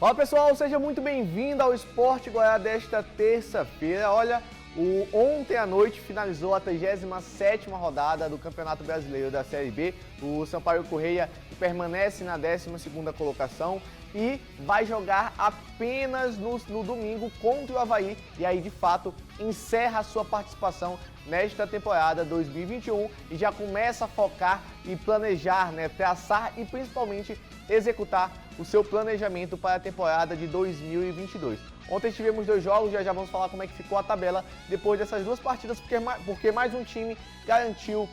Olá pessoal, seja muito bem-vindo ao Esporte Goiás desta terça-feira. Olha, ontem à noite finalizou a 37ª rodada do Campeonato Brasileiro da Série B. O Sampaio Corrêa permanece na 12ª colocação e vai jogar apenas no domingo contra o Avaí. E aí, de fato, encerra a sua participação nesta temporada 2021 e já começa a focar e planejar, traçar e principalmente executar o seu planejamento para a temporada de 2022. Ontem tivemos 2 jogos, já vamos falar como é que ficou a tabela depois dessas 2 partidas, porque mais um time garantiu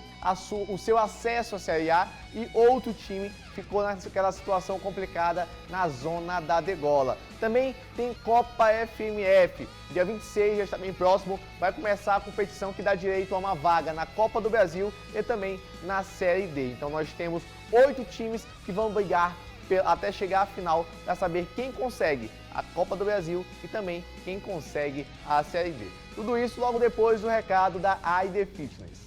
o seu acesso à Série A e outro time ficou naquela situação complicada na zona da degola. Também tem Copa FMF, dia 26, já está bem próximo, vai começar a competição que dá direito a uma vaga na Copa do Brasil e também na Série D. Então nós temos 8 times que vão brigar até chegar à final para saber quem consegue a Copa do Brasil e também quem consegue a Série B. Tudo isso logo depois do recado da AID Fitness.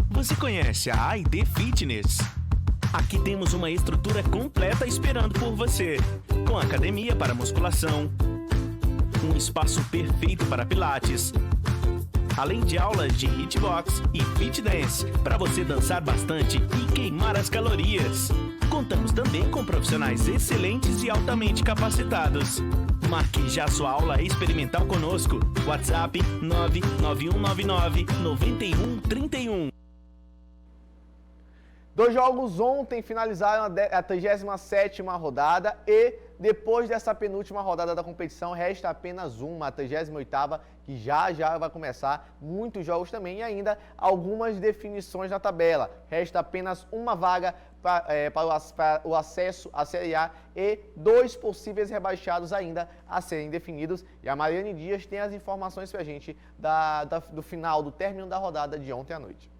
Você conhece a AID Fitness? Aqui temos uma estrutura completa esperando por você, com academia para musculação, um espaço perfeito para pilates, além de aulas de hitbox e fit dance para você dançar bastante e queimar as calorias. Contamos também com profissionais excelentes e altamente capacitados. Marque já sua aula experimental conosco. WhatsApp 99199-9131. 2 jogos ontem finalizaram a 37ª rodada e depois dessa penúltima rodada da competição resta apenas uma, a 38ª, que já vai começar. Muitos jogos também e ainda algumas definições na tabela. Resta apenas uma vaga para o acesso à Série A e 2 possíveis rebaixados ainda a serem definidos. E a Mariane Dias tem as informações para a gente do final, do término da rodada de ontem à noite.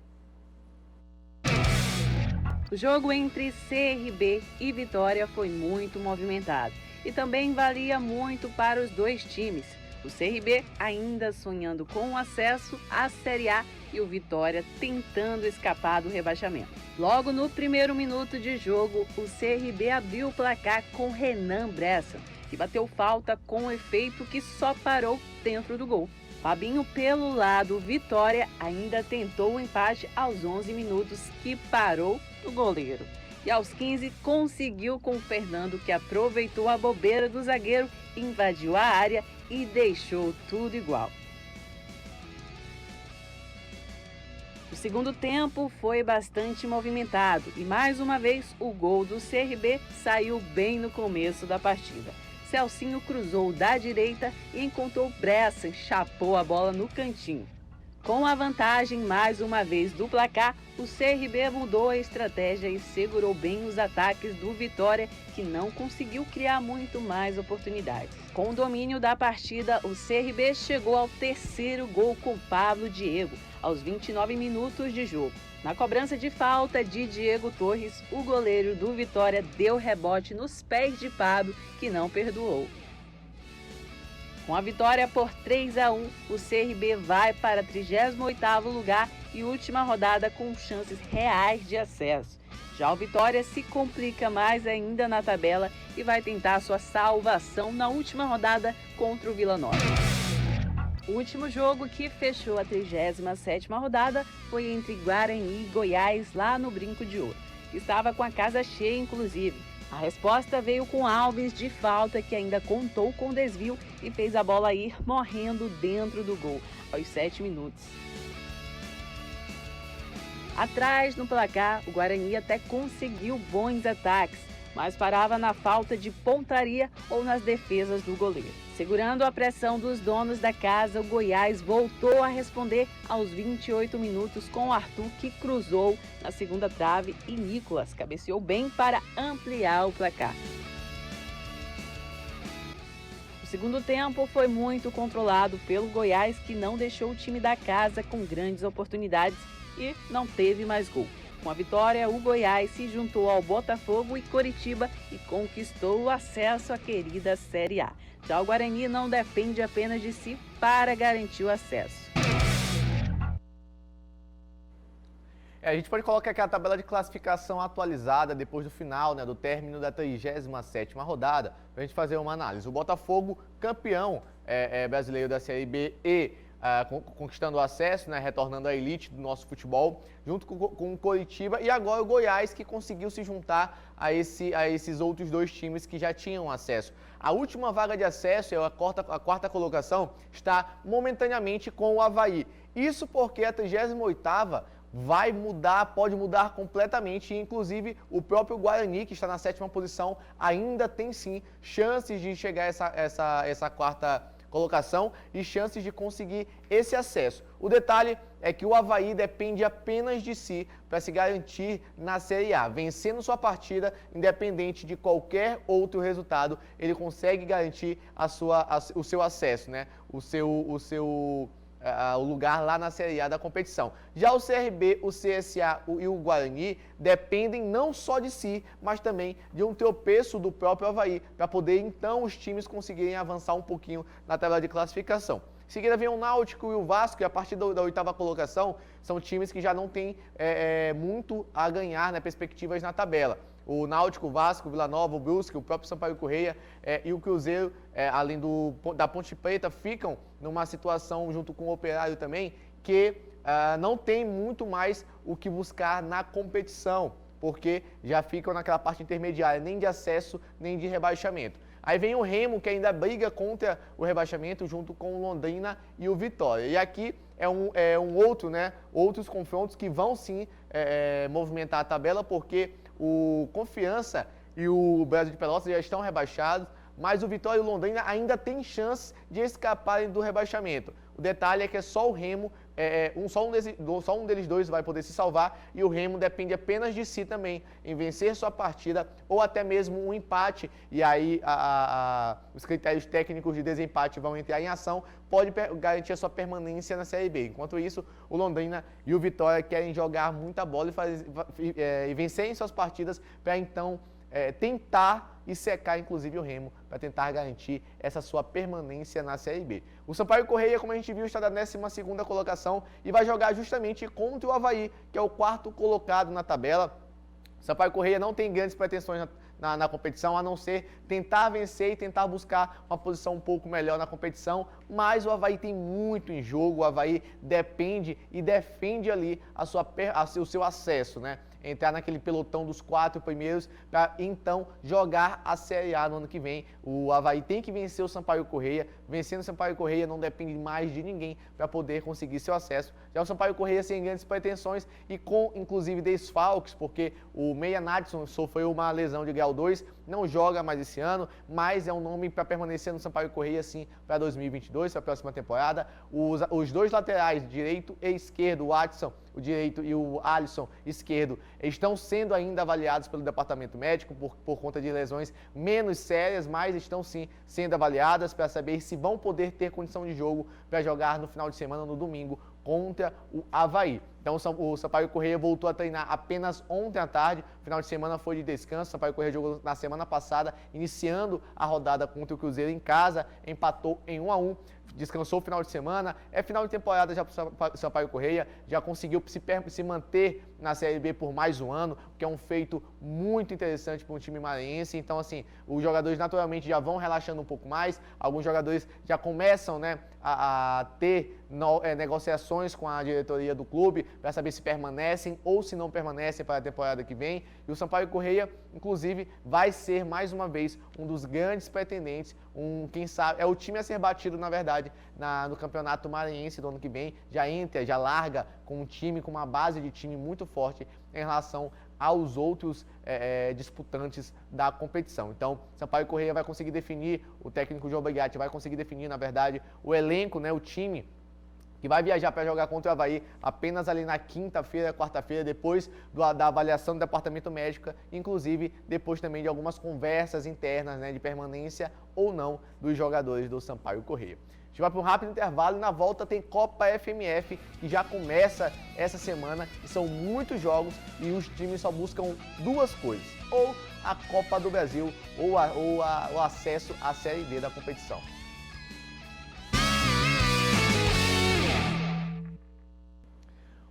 O jogo entre CRB e Vitória foi muito movimentado e também valia muito para os 2 times. O CRB ainda sonhando com o acesso à Série A e o Vitória tentando escapar do rebaixamento. Logo no primeiro minuto de jogo, o CRB abriu o placar com Renan Bressan, que bateu falta com efeito que só parou dentro do gol. Fabinho, pelo lado Vitória, ainda tentou o empate aos 11 minutos, que parou o goleiro. E aos 15 conseguiu com o Fernando, que aproveitou a bobeira do zagueiro, invadiu a área e deixou tudo igual. O segundo tempo foi bastante movimentado e mais uma vez o gol do CRB saiu bem no começo da partida. Celcinho cruzou da direita e encontrou Bressan, chapou a bola no cantinho. Com a vantagem mais uma vez do placar, o CRB mudou a estratégia e segurou bem os ataques do Vitória, que não conseguiu criar muito mais oportunidades. Com o domínio da partida, o CRB chegou ao 3º gol com Pablo Diego, aos 29 minutos de jogo. Na cobrança de falta de Diego Torres, o goleiro do Vitória deu rebote nos pés de Pablo, que não perdoou. Com a vitória por 3-1, o CRB vai para 38º lugar e última rodada com chances reais de acesso. Já o Vitória se complica mais ainda na tabela e vai tentar sua salvação na última rodada contra o Vila Nova. O último jogo que fechou a 37ª rodada foi entre Guarani e Goiás, lá no Brinco de Ouro. Estava com a casa cheia, inclusive. A resposta veio com Alves de falta, que ainda contou com desvio e fez a bola ir morrendo dentro do gol, aos 7 minutos. Atrás no placar, o Guarani até conseguiu bons ataques, mas parava na falta de pontaria ou nas defesas do goleiro. Segurando a pressão dos donos da casa, o Goiás voltou a responder aos 28 minutos com o Arthur, que cruzou na segunda trave, e Nicolas cabeceou bem para ampliar o placar. O segundo tempo foi muito controlado pelo Goiás, que não deixou o time da casa com grandes oportunidades e não teve mais gol. Com a vitória, o Goiás se juntou ao Botafogo e Coritiba e conquistou o acesso à querida Série A. Já o Guarani não depende apenas de si para garantir o acesso. A gente pode colocar aqui a tabela de classificação atualizada depois do final, né, do término da 37ª rodada, para a gente fazer uma análise. O Botafogo, campeão brasileiro da Série B e conquistando o acesso, né, retornando à elite do nosso futebol, junto com o Coritiba, e agora o Goiás, que conseguiu se juntar a esses outros dois times que já tinham acesso. A última vaga de acesso, a quarta colocação, está momentaneamente com o Avaí. Isso porque a 38ª vai mudar, pode mudar completamente, e inclusive o próprio Guarani, que está na 7ª posição, ainda tem sim chances de chegar a essa quarta colocação e chances de conseguir esse acesso. O detalhe é que o Avaí depende apenas de si para se garantir na Série A. Vencendo sua partida, independente de qualquer outro resultado, ele consegue garantir o seu acesso, né? O lugar lá na Série A da competição. Já o CRB, o CSA e o Guarani dependem não só de si, mas também de um tropeço do próprio Avaí, para poder então os times conseguirem avançar um pouquinho na tabela de classificação. Em seguida vem o Náutico e o Vasco, e a partir da 8ª colocação são times que já não têm muito a ganhar, né, perspectivas na tabela. O Náutico, o Vasco, o Vila Nova, o Brusque, o próprio Sampaio Corrêa e o Cruzeiro, além da Ponte Preta, ficam numa situação, junto com o Operário também, que não tem muito mais o que buscar na competição, porque já ficam naquela parte intermediária, nem de acesso, nem de rebaixamento. Aí vem o Remo, que ainda briga contra o rebaixamento, junto com o Londrina e o Vitória. E aqui outros confrontos que vão sim movimentar a tabela, porque o Confiança e o Brasil de Pelotas já estão rebaixados, mas o Vitória e o Londrina ainda têm chance de escaparem do rebaixamento. O detalhe é que é só o Remo, só um deles dois vai poder se salvar, e o Remo depende apenas de si também, em vencer sua partida ou até mesmo um empate, e aí os critérios técnicos de desempate vão entrar em ação, pode garantir a sua permanência na Série B. Enquanto isso, o Londrina e o Vitória querem jogar muita bola e vencerem suas partidas para então tentar e secar, inclusive, o Remo, para tentar garantir essa sua permanência na Série B. O Sampaio Corrêa, como a gente viu, está na 12ª colocação e vai jogar justamente contra o Avaí, que é o 4º colocado na tabela. O Sampaio Corrêa não tem grandes pretensões na competição, a não ser tentar vencer e tentar buscar uma posição um pouco melhor na competição, mas o Avaí tem muito em jogo, o Avaí depende e defende ali o seu acesso, né? Entrar naquele pelotão dos 4 primeiros para então jogar a Série A no ano que vem. O Avaí tem que vencer o Sampaio Corrêa. Vencendo o Sampaio Corrêa não depende mais de ninguém para poder conseguir seu acesso. Já o Sampaio Corrêa sem grandes pretensões e com inclusive desfalques, porque o Meia Nadson sofreu uma lesão de grau 2, não joga mais esse ano, mas é um nome para permanecer no Sampaio Corrêa sim para 2022, para a próxima temporada. Os dois laterais, direito e esquerdo, o Watson, o direito, e o Alisson, esquerdo, estão sendo ainda avaliados pelo departamento médico por conta de lesões menos sérias, mas estão sim sendo avaliadas para saber se vão poder ter condição de jogo para jogar no final de semana, no domingo, contra o Avaí. Então o Sampaio Corrêa voltou a treinar apenas ontem à tarde, final de semana foi de descanso. O Sampaio Corrêa jogou na semana passada, iniciando a rodada contra o Cruzeiro em casa, empatou em 1-1, descansou o final de semana, é final de temporada já para o Sampaio Corrêa, já conseguiu se manter na Série B por mais um ano, o que é um feito muito interessante para um time maranhense. Então assim, os jogadores naturalmente já vão relaxando um pouco mais, alguns jogadores já começam, né, a ter negociações com a diretoria do clube para saber se permanecem ou se não permanecem para a temporada que vem. E o Sampaio Corrêa, inclusive, vai ser mais uma vez um dos grandes pretendentes, quem sabe, é o time a ser batido, na verdade, no Campeonato Maranhense do ano que vem. Já larga com um time, com uma base de time muito forte em relação aos outros disputantes da competição. Então, Sampaio Corrêa vai conseguir definir, o técnico João Brigatti vai conseguir definir, na verdade, o elenco, né, o time que vai viajar para jogar contra o Avaí apenas ali na quinta-feira, quarta-feira, depois da avaliação do departamento médico, inclusive depois também de algumas conversas internas, né, de permanência ou não dos jogadores do Sampaio Corrêa. A gente vai para um rápido intervalo e na volta tem Copa FMF, que já começa essa semana, e são muitos jogos e os times só buscam duas coisas, ou a Copa do Brasil ou o acesso à Série D da competição.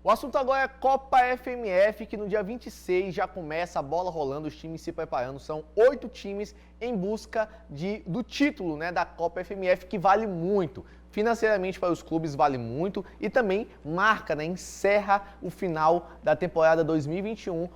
O assunto agora é Copa FMF, que no dia 26 já começa a bola rolando, os times se preparando. São 8 times em busca do título, né, da Copa FMF, que vale muito. Financeiramente para os clubes vale muito e também marca, né, encerra o final da temporada 2021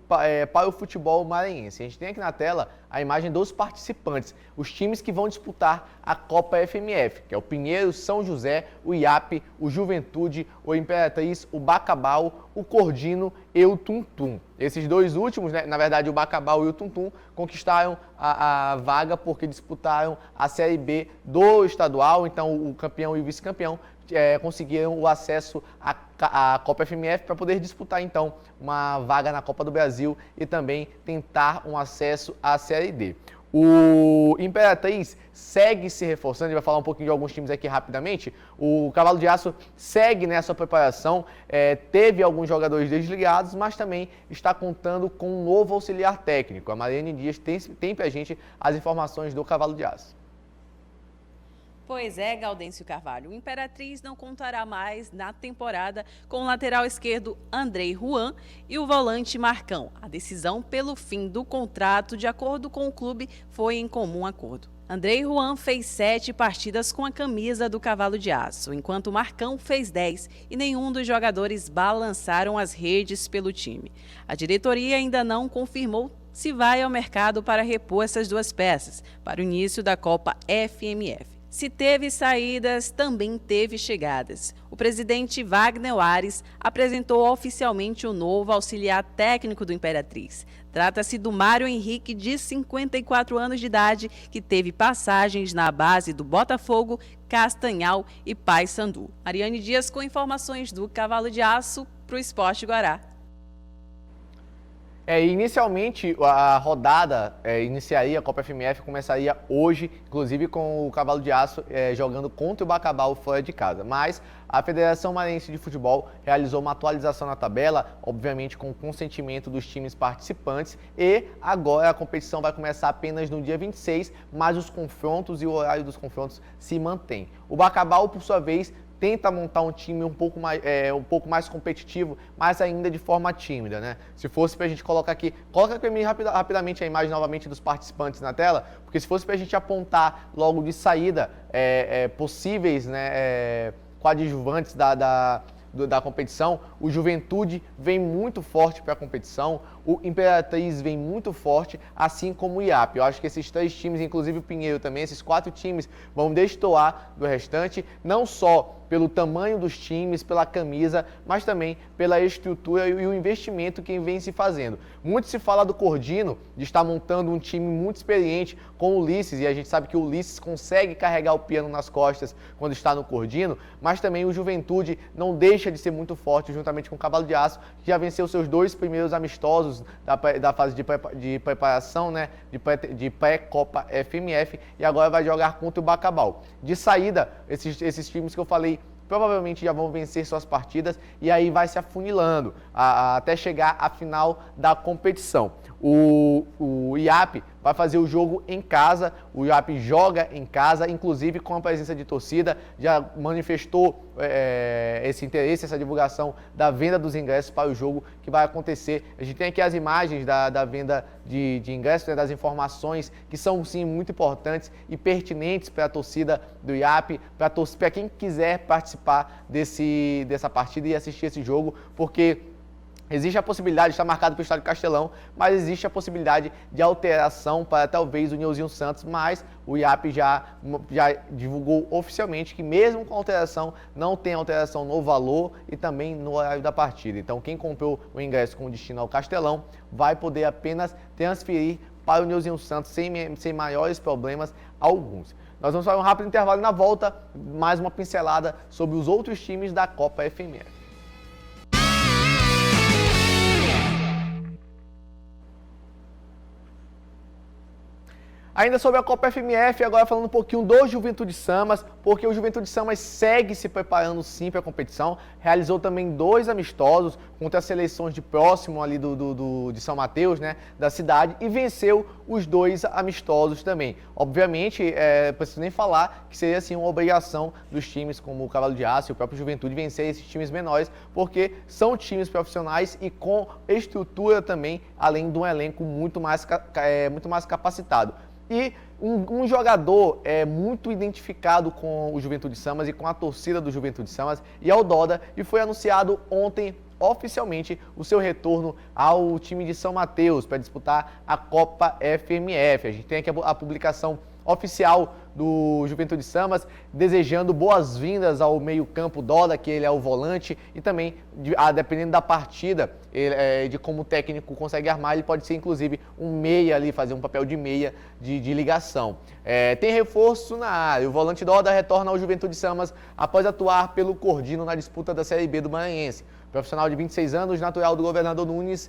para o futebol maranhense. A gente tem aqui na tela a imagem dos participantes, os times que vão disputar a Copa FMF, que é o Pinheiros, São José, o IAP, o Juventude, o Imperatriz, o Bacabal, o Cordino e o Tuntum. Esses dois últimos, né, na verdade o Bacabal e o Tuntum, conquistaram a vaga porque disputaram a Série B do estadual, então o campeão e o vice-campeão conseguiram o acesso à Copa FMF para poder disputar então uma vaga na Copa do Brasil e também tentar um acesso à Série D. O Imperatriz segue se reforçando, a gente vai falar um pouquinho de alguns times aqui rapidamente. O Cavalo de Aço segue nessa preparação, teve alguns jogadores desligados, mas também está contando com um novo auxiliar técnico. A Mariane Dias tem pra gente as informações do Cavalo de Aço. Pois é, Gaudêncio Carvalho, o Imperatriz não contará mais na temporada com o lateral esquerdo Andrei Juan e o volante Marcão. A decisão pelo fim do contrato, de acordo com o clube, foi em comum acordo. Andrei Juan fez 7 partidas com a camisa do Cavalo de Aço, enquanto Marcão fez 10 e nenhum dos jogadores balançaram as redes pelo time. A diretoria ainda não confirmou se vai ao mercado para repor essas duas peças para o início da Copa FMF. Se teve saídas, também teve chegadas. O presidente Wagner Ares apresentou oficialmente o novo auxiliar técnico do Imperatriz. Trata-se do Mário Henrique, de 54 anos de idade, que teve passagens na base do Botafogo, Castanhal e Paysandu. Mariane Dias com informações do Cavalo de Aço para o Esporte Guará. Inicialmente a rodada iniciaria, a Copa FMF começaria hoje, inclusive com o Cavalo de Aço jogando contra o Bacabal fora de casa. Mas a Federação Maranhense de Futebol realizou uma atualização na tabela, obviamente com o consentimento dos times participantes, e agora a competição vai começar apenas no dia 26, mas os confrontos e o horário dos confrontos se mantém. O Bacabal, por sua vez, tenta montar um time um pouco mais competitivo, mas ainda de forma tímida, né? Se fosse pra gente colocar aqui, coloca para mim rapidamente a imagem novamente dos participantes na tela, porque se fosse pra gente apontar logo de saída possíveis, né, coadjuvantes da competição, o Juventude vem muito forte para a competição, o Imperatriz vem muito forte, assim como o IAP. Eu acho que esses 3 times, inclusive o Pinheiro também, esses 4 times vão destoar do restante, não só pelo tamanho dos times, pela camisa, mas também pela estrutura e o investimento que vem se fazendo. Muito se fala do Cordino, de estar montando um time muito experiente com o Ulisses, e a gente sabe que o Ulisses consegue carregar o piano nas costas quando está no Cordino, mas também o Juventude não deixa de ser muito forte, juntamente com o Cavalo de Aço, que já venceu seus 2 primeiros amistosos da fase de preparação, né, de pré-Copa FMF, e agora vai jogar contra o Bacabal. De saída, esses times que eu falei provavelmente já vão vencer suas partidas e aí vai se afunilando até chegar à final da competição. O IAP vai fazer o jogo em casa, o IAP joga em casa, inclusive com a presença de torcida, já manifestou esse interesse, essa divulgação da venda dos ingressos para o jogo que vai acontecer. A gente tem aqui as imagens da venda de ingressos, né, das informações que são sim muito importantes e pertinentes para a torcida do IAP, para quem quiser participar dessa partida e assistir esse jogo, porque existe a possibilidade, está marcado para o Estádio Castelão, mas existe a possibilidade de alteração para talvez o Nilzinho Santos, mas o IAP já divulgou oficialmente que mesmo com alteração, não tem alteração no valor e também no horário da partida. Então quem comprou o ingresso com destino ao Castelão vai poder apenas transferir para o Nilzinho Santos sem maiores problemas alguns. Nós vamos fazer um rápido intervalo e na volta, mais uma pincelada sobre os outros times da Copa FMF. Ainda sobre a Copa FMF, agora falando um pouquinho do Juventude Samas, porque o Juventude Samas segue se preparando sim para a competição, realizou também 2 amistosos contra as seleções de próximo ali de São Mateus, né, da cidade, e venceu os 2 amistosos também. Obviamente, preciso nem falar que seria assim uma obrigação dos times como o Cavalo de Aço e o próprio Juventude vencer esses times menores, porque são times profissionais e com estrutura também, além de um elenco muito mais capacitado. E um jogador muito identificado com o Juventude Samas e com a torcida do Juventude Samas e ao Doda, e foi anunciado ontem oficialmente o seu retorno ao time de São Mateus para disputar a Copa FMF. A gente tem aqui a publicação oficial do Juventude Samas, desejando boas-vindas ao meio-campo Doda, que ele é o volante, e também, dependendo da partida, de como o técnico consegue armar, ele pode ser inclusive um meia ali, fazer um papel de meia de ligação. Tem reforço na área, o volante Doda retorna ao Juventude Samas após atuar pelo Cordino na disputa da Série B do Maranhense. Profissional de 26 anos, natural do Governador Nunes,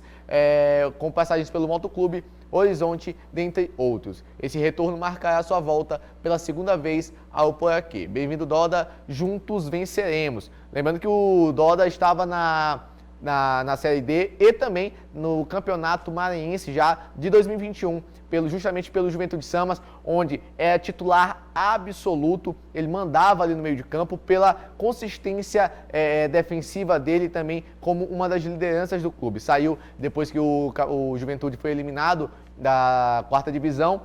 com passagens pelo Motoclube Horizonte, dentre outros. Esse retorno marcará sua volta pela segunda vez ao Poraquê. Bem-vindo, Doda, juntos venceremos. Lembrando que o Doda estava na Série D e também no Campeonato Maranhense já de 2021, justamente pelo Juventude Samas, onde é titular absoluto, ele mandava ali no meio de campo pela consistência defensiva dele também como uma das lideranças do clube. Saiu depois que o Juventude foi eliminado da 4ª divisão,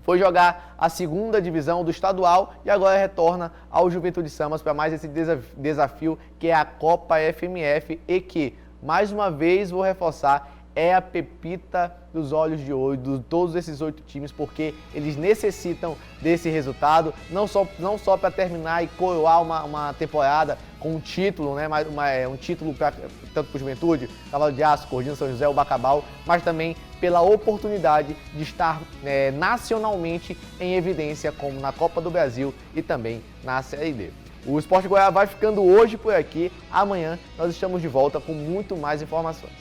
foi jogar a 2ª divisão do estadual e agora retorna ao Juventude Samas para mais esse desafio que é a Copa FMF e que, mais uma vez, vou reforçar, é a pepita dos olhos de ouro de todos esses 8 times, porque eles necessitam desse resultado, não só para terminar e coroar uma temporada com um título, né, um título tanto para o Juventude, Cavalo de Aço, Cordino, São José, o Bacabal, mas também pela oportunidade de estar nacionalmente em evidência, como na Copa do Brasil e também na Série D. O Sport Goiás vai ficando hoje por aqui, amanhã nós estamos de volta com muito mais informações.